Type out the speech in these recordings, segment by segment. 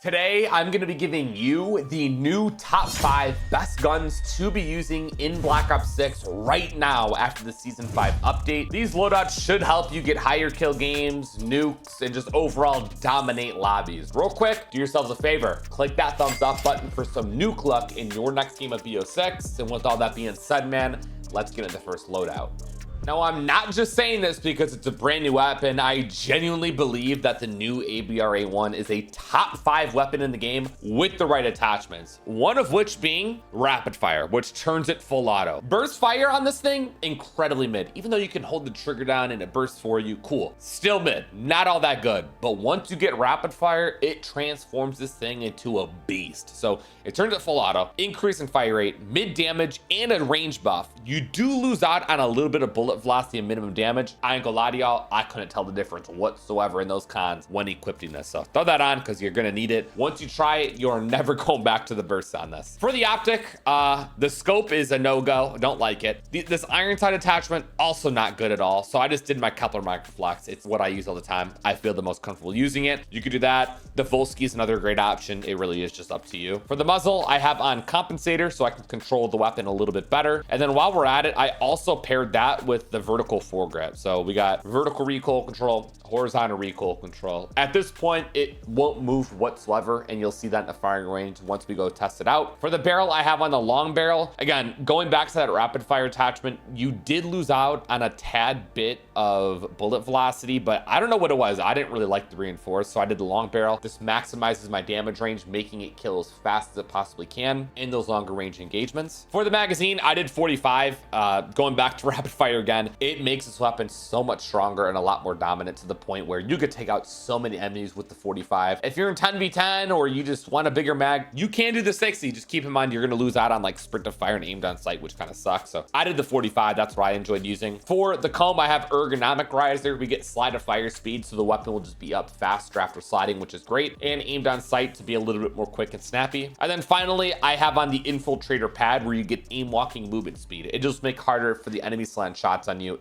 Today, I'm gonna be giving you the new top 5 best guns to be using in Black Ops 6 right now after the Season 5 update. These loadouts should help you get higher kill games, nukes, and just overall dominate lobbies. Real quick, do yourselves a favor. Click that thumbs up button for some nuke luck in your next game of BO6. And with all that being said, man, let's get into the first loadout. Now, I'm not just saying this because it's a brand new weapon. I genuinely believe that the new ABR-A1 is a top 5 weapon in the game with the right attachments. One of which being rapid fire, which turns it full auto. Burst fire on this thing, incredibly mid. Even though you can hold the trigger down and it bursts for you, cool. Still mid, not all that good. But once you get rapid fire, it transforms this thing into a beast. So it turns it full auto, increase in fire rate, mid damage, and a range buff. You do lose out on a little bit of bullet velocity and minimum damage. I ain't gonna lie to y'all, I couldn't tell the difference whatsoever in those cons when equipping this. So throw that on because you're gonna need it. Once you try it, you're never going back to the bursts on this. For the optic, the scope is a no-go. Don't like it. This iron sight attachment, also not good at all. So I just did my Kepler Microflex. It's what I use all the time. I feel the most comfortable using it. You could do that. The Volsky is another great option. It really is just up to you. For the muzzle, I have on compensator so I can control the weapon a little bit better. And then while we're at it, I also paired that with the vertical foregrip. So we got vertical recoil control, horizontal recoil control. At this point, it won't move whatsoever, and you'll see that in the firing range once we go test it out. For the barrel, I have on the long barrel. Again, going back to that rapid fire attachment, you did lose out on a tad bit of bullet velocity, but I don't know what it was. I didn't really like the reinforced, so I did the long barrel. This maximizes my damage range, making it kill as fast as it possibly can in those longer range engagements. For the magazine, I did 45. Going back to rapid fire again, it makes this weapon so much stronger and a lot more dominant to the point where you could take out so many enemies with the 45. If you're in 10v10 or you just want a bigger mag, you can do the 60. Just keep in mind you're going to lose out on like sprint to fire and aimed on sight, which kind of sucks. So I did the 45. That's what I enjoyed using. For the comb, I have ergonomic riser. We get slide of fire speed, so the weapon will just be up faster after sliding, which is great, and aimed on sight to be a little bit more quick and snappy. And then finally, I have on the infiltrator pad where you get aim walking movement speed. It just makes harder for the enemy to land shots on you.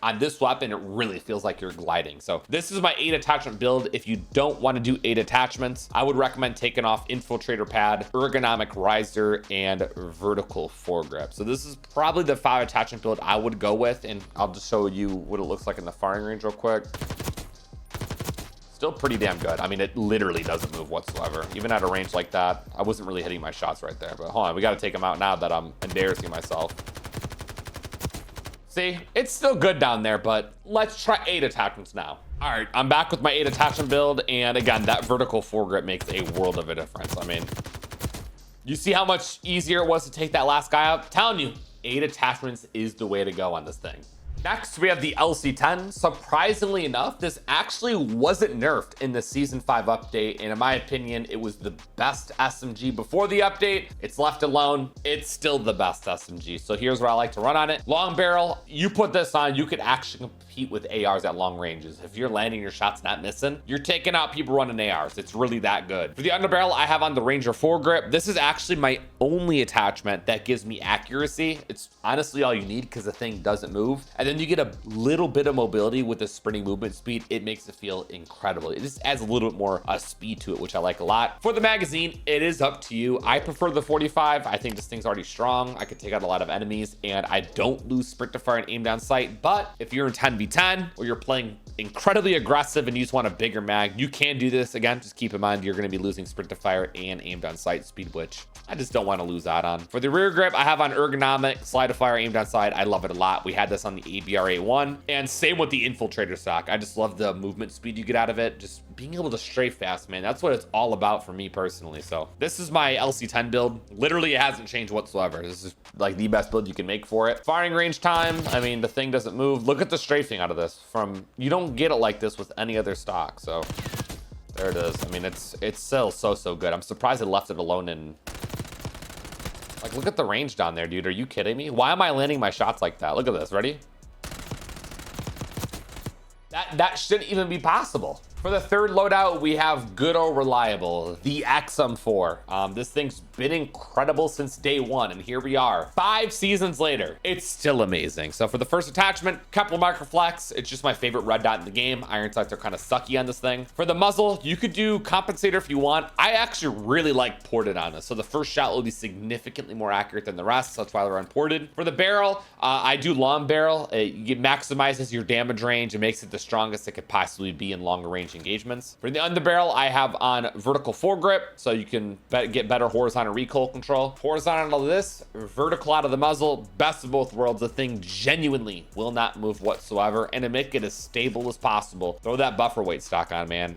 On this weapon, it really feels like you're gliding. So this is my 8 attachment build. If you don't want to do 8 attachments, I would recommend taking off infiltrator pad, ergonomic riser, and vertical foregrip. So this is probably the 5 attachment build I would go with, and I'll just show you what it looks like in the firing range real quick. Still pretty damn good. I mean, it literally doesn't move whatsoever. Even at a range like that, I wasn't really hitting my shots right there. But hold on, we got to take them out now that I'm embarrassing myself. See, it's still good down there, but let's try 8 attachments now. All right, I'm back with my 8 attachment build. And again, that vertical foregrip makes a world of a difference. I mean, you see how much easier it was to take that last guy out? I'm telling you, 8 attachments is the way to go on this thing. Next, we have the LC10. Surprisingly enough, this actually wasn't nerfed in the Season 5 update, and in my opinion, it was the best SMG before the update. It's left alone. It's still the best SMG. So here's what I like to run on it. Long barrel, you put this on, you could actually compete with ARs at long ranges. If you're landing your shots not missing, you're taking out people running ARs. It's really that good. For the underbarrel, I have on the Ranger foregrip. This is actually my only attachment that gives me accuracy. It's honestly all you need because the thing doesn't move. And then you get a little bit of mobility with the sprinting movement speed. It makes it feel incredible. It just adds a little bit more speed to it, which I like a lot. For the magazine, it is up to you. I prefer the 45. I think this thing's already strong. I could take out a lot of enemies, and I don't lose sprint to fire and aim down sight. But if you're in 10v10 or you're playing incredibly aggressive and you just want a bigger mag, you can do this. Again, just keep in mind you're going to be losing sprint to fire and aimed on sight speed, which I just don't want to lose out on. For the rear grip, I have on ergonomic, slide to fire, aimed on sight. I love it a lot. We had this on the ABR-A1, and same with the infiltrator stock. I just love the movement speed you get out of it. Just being able to strafe fast, man. That's what it's all about for me personally. So this is my LC10 build. Literally, it hasn't changed whatsoever. This is like the best build you can make for it. Firing range time, I mean, the thing doesn't move. Look at the strafing out of this. You don't get it like this with any other stock. So there it is. I mean, it's still so good. I'm surprised it left it alone in... Like, look at the range down there, dude. Are you kidding me? Why am I landing my shots like that? Look at this. Ready? That shouldn't even be possible. For the third loadout, we have good old reliable, the XM4. This thing's been incredible since day one, and here we are 5 seasons later. It's still amazing. So for the first attachment, Kepler Microflex. It's just my favorite red dot in the game. Iron sights are kind of sucky on this thing. For the muzzle, you could do compensator if you want. I actually really like ported on this, so the first shot will be significantly more accurate than the rest, so that's why they're unported. For the barrel, I do long barrel. It maximizes your damage range and makes it the strongest it could possibly be in longer range engagements. For the underbarrel, I have on vertical foregrip, so you can get better horizontal recoil control. Horizontal of this, vertical out of the muzzle, best of both worlds. The thing genuinely will not move whatsoever, and to make it as stable as possible, throw that buffer weight stock on, man.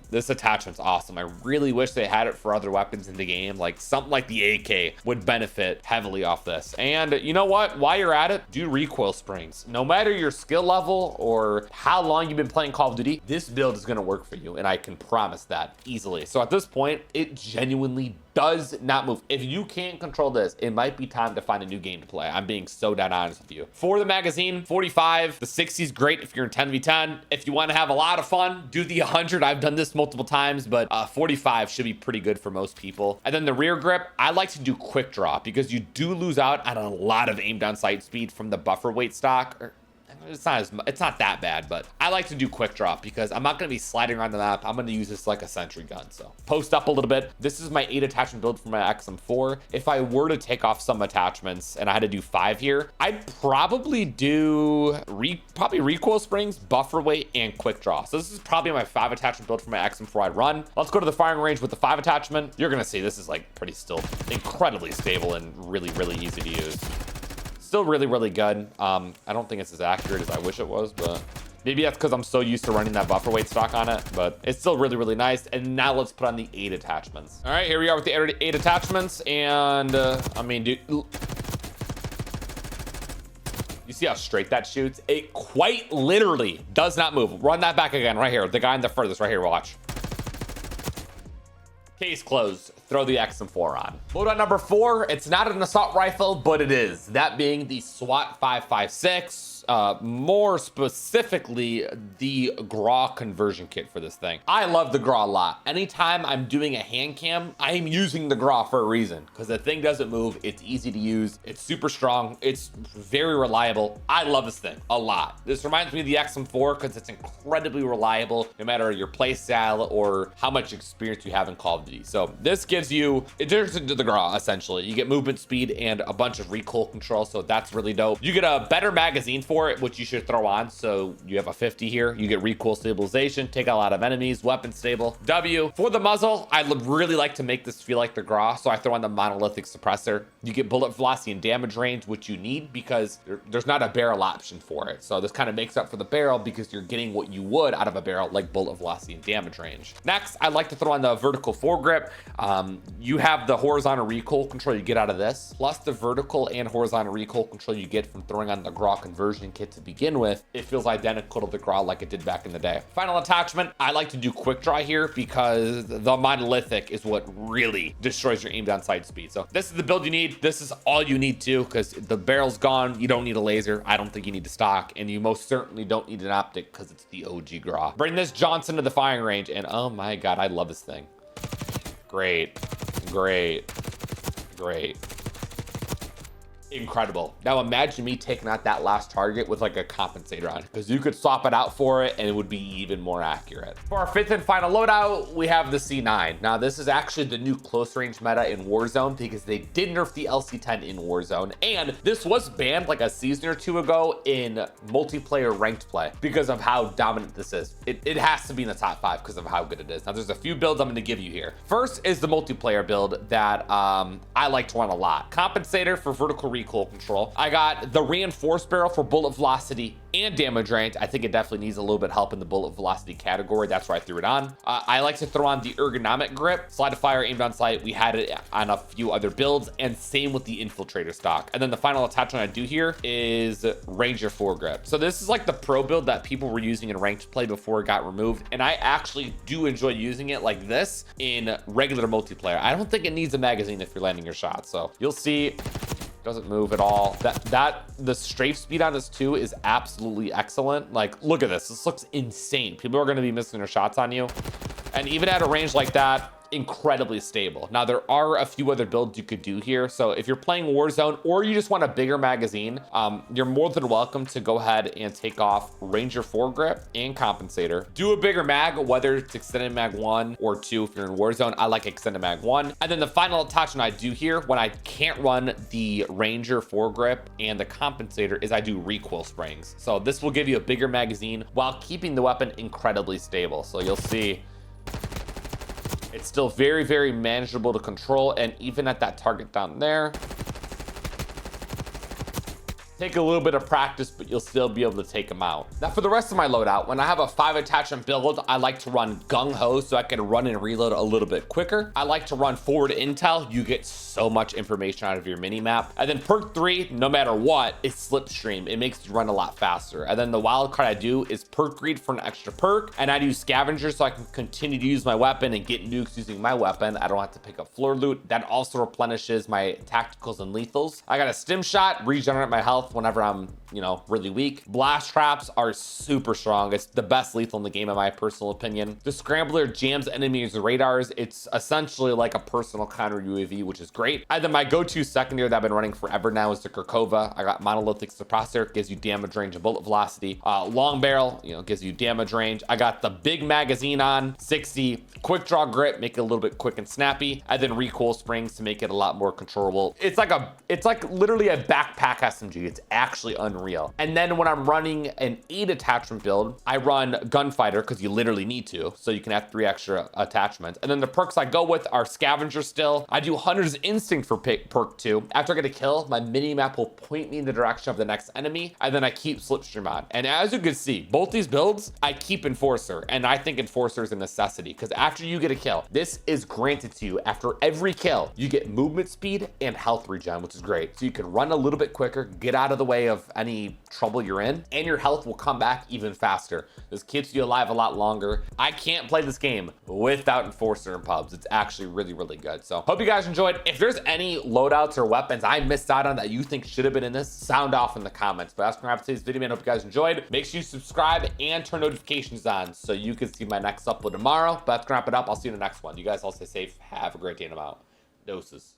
This attachment's awesome. I really wish they had it for other weapons in the game. Like something like the AK would benefit heavily off this. And you know what? While you're at it, do recoil springs. No matter your skill level or how long you've been playing Call of Duty, this build is going to work for you, and I can promise that easily. So at this point, it genuinely does not move. If you can't control this, it might be time to find a new game to play. I'm being so dead honest with you. For the magazine, 45. The 60 is great if you're in 10v10. If you want to have a lot of fun, do the 100. I've done this multiple times, but 45 should be pretty good for most people. And then the rear grip, I like to do quick draw because you do lose out on a lot of aim down sight speed from the buffer weight stock. It's not that bad, but I like to do quick drop because I'm not going to be sliding around the map. I'm going to use this like a sentry gun. So post up a little bit. This is my 8 attachment build for my XM4. If I were to take off some attachments and I had to do 5 here, I'd probably do probably recoil springs, buffer weight, and quick draw. So this is probably my 5 attachment build for my XM4 I'd run. Let's go to the firing range with the 5 attachment. You're going to see this is like pretty still incredibly stable and really, really easy to use. Still really, really good. I don't think it's as accurate as I wish it was, but maybe that's because I'm so used to running that buffer weight stock on it, but it's still really, really nice. And now let's put on the 8 attachments. All right, here we are with the 8 attachments. And I mean, dude, you see how straight that shoots? It quite literally does not move. Run that back again right here. The guy in the furthest right here, watch. Case closed. Throw the XM4 on. Loadout number 4, it's not an assault rifle, but it is. That being the SWAT 556. More specifically, the GRAW conversion kit for this thing. I love the GRAW a lot. Anytime I'm doing a hand cam, I'm using the GRAW for a reason because the thing doesn't move. It's easy to use. It's super strong. It's very reliable. I love this thing a lot. This reminds me of the XM4 because it's incredibly reliable no matter your play style or how much experience you have in Call of Duty. So this gives you, it turns into the GRAW essentially. You get movement speed and a bunch of recoil control, so that's really dope. You get a better magazine for it, which you should throw on. So you have a 50 here. You get recoil stabilization, take out a lot of enemies, weapon stable. W. For the muzzle, I really like to make this feel like the GRAW, so I throw on the monolithic suppressor. You get bullet velocity and damage range, which you need because there's not a barrel option for it. So this kind of makes up for the barrel because you're getting what you would out of a barrel, like bullet velocity and damage range. Next, I like to throw on the vertical foregrip. You have the horizontal recoil control you get out of this, plus the vertical and horizontal recoil control you get from throwing on the GRAW conversion kit to begin with. It feels identical to the GRAW like it did back in the day. Final attachment, I like to do quick draw here because the monolithic is what really destroys your aim down sight speed. So this is the build you need. This is all you need to, because the barrel's gone. You don't need a laser. I don't think you need to stock, and you most certainly don't need an optic because it's the OG GRAW. Bring this Johnson to the firing range, and oh my God, I love this thing. Great, great, great. Incredible. Now imagine me taking out that last target with like a compensator on it, because you could swap it out for it and it would be even more accurate. For our 5th and final loadout, we have the C9. Now this is actually the new close range meta in Warzone because they did nerf the LC10 in Warzone, and this was banned like a season or 2 ago in multiplayer ranked play because of how dominant this is. It has to be in the top 5 because of how good it is. Now there's a few builds I'm going to give you here. First is the multiplayer build that I like to run a lot. Compensator for vertical recoil control. I got the reinforced barrel for bullet velocity and damage range. I think it definitely needs a little bit help in the bullet velocity category. That's why I threw it on. I like to throw on the ergonomic grip, slide to fire, aimed on sight. We had it on a few other builds, and same with the infiltrator stock. And then the final attachment I do here is Ranger foregrip. So this is like the pro build that people were using in ranked play before it got removed, and I actually do enjoy using it like this in regular multiplayer. I don't think it needs a magazine if you're landing your shots. So you'll see Doesn't move at all. The strafe speed on this too is absolutely excellent. Like, look at this. This looks insane. People are going to be missing their shots on you. And even at a range like that, incredibly stable. Now, there are a few other builds you could do here. So if you're playing Warzone or you just want a bigger magazine, you're more than welcome to go ahead and take off Ranger foregrip and compensator. Do a bigger mag, whether it's extended mag 1 or 2 if you're in Warzone. I like extended mag 1. And then the final attachment I do here when I can't run the Ranger foregrip and the compensator is I do recoil springs. So this will give you a bigger magazine while keeping the weapon incredibly stable. So you'll see it's still very, very manageable to control. And even at that target down there, take a little bit of practice, but you'll still be able to take them out. Now for the rest of my loadout, when I have a 5 attachment build, I like to run gung-ho so I can run and reload a little bit quicker. I like to run forward intel. You get so much information out of your mini map. And then perk 3, no matter what, is slipstream. It makes you run a lot faster. And then the wild card I do is perk read for an extra perk. And I do scavenger so I can continue to use my weapon and get nukes using my weapon. I don't have to pick up floor loot. That also replenishes my tacticals and lethals. I got a stim shot, regenerate my health whenever I'm, really weak. Blast traps are super strong. It's the best lethal in the game, in my personal opinion. The scrambler jams enemies' radars. It's essentially like a personal counter UAV, which is great. And then my go-to secondary that I've been running forever now is the Kirkova. I got monolithic suppressor, gives you damage range and bullet velocity. Long barrel, gives you damage range. I got the big magazine on, 60. Quick draw grip, make it a little bit quick and snappy. And then recoil springs to make it a lot more controllable. It's like literally a backpack SMG. It's actually unreal. And then when I'm running an 8 attachment build, I run gunfighter because you literally need to, so you can have 3 extra attachments. And then the perks I go with are scavenger still. I do hunter's instinct for perk 2. After I get a kill, my mini map will point me in the direction of the next enemy, and then I keep slipstream on. And as you can see, both these builds, I keep enforcer, and I think enforcer is a necessity because after you get a kill, this is granted to you. After every kill, you get movement speed and health regen, which is great. So you can run a little bit quicker, get out of the way of any trouble you're in, and your health will come back even faster. This keeps you alive a lot longer. I can't play this game without enforcer and pubs. It's actually really, really good. So hope you guys enjoyed. If there's any loadouts or weapons I missed out on that you think should have been in this, sound off in the comments. But that's gonna wrap today's video, man. Hope you guys enjoyed. Make sure you subscribe and turn notifications on so you can see my next upload tomorrow. But that's gonna wrap it up. I'll see you in the next one. You guys all stay safe. Have a great day and I'm out. Doses.